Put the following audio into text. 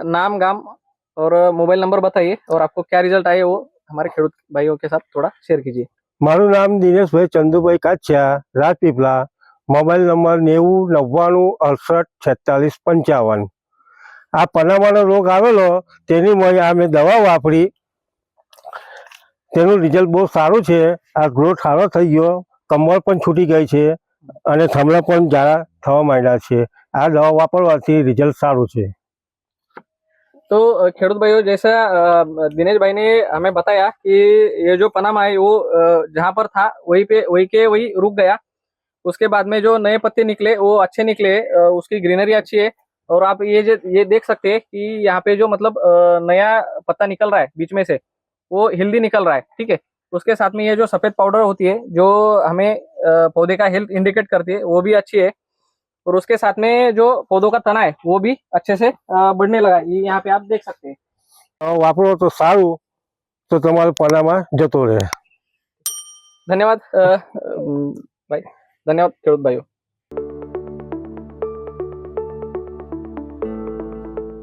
नाम, गाम और मोबाइल नंबर बताइए और आपको क्या रिजल्ट आए वो हमारे खेडूत भाइयों के साथ थोड़ा शेयर कीजिए। मारू नाम दिनेश भाई चंदुभाई काछिया, રાજપીપળા। Mobile number 90 90 68 46 55। आ पनामानो रोग आवेलो तेनी आ मैं दवा वापरी, तेनु रिजल्ट बहुत सारू छे। आ ग्रोथ सारो थई गयो, कमर पण छूटी गई छे अने थमला पण जाड़ा थवा मांड्या छे। आ दवा वापरवाथी रिजल्ट सारू छे। तो खेडूत भाइयों, जैसा दिनेश भाई ने हमें बताया कि ये जो पनामा है वो जहाँ पर था वहीं पे वही रुक गया। उसके बाद में जो नए पत्ते निकले वो अच्छे निकले, उसकी ग्रीनरी अच्छी है। और आप ये देख सकते हैं कि यहाँ पे जो मतलब नया पत्ता निकल रहा है बीच में से, वो हेल्दी निकल रहा है। ठीक है, उसके साथ में ये जो सफेद पाउडर होती है जो हमें पौधे का हेल्थ इंडिकेट करती है, वो भी अच्छी है। और उसके साथ में जो पौधों का तना है वो भी अच्छे से बढ़ने लगा है। ये यहाँ पे आप देख सकते हैं। वापरो तो सारू, तो तमारो पनामा जतो रहे। धन्यवाद भाई, धन्यवाद खेडूत भाइयों।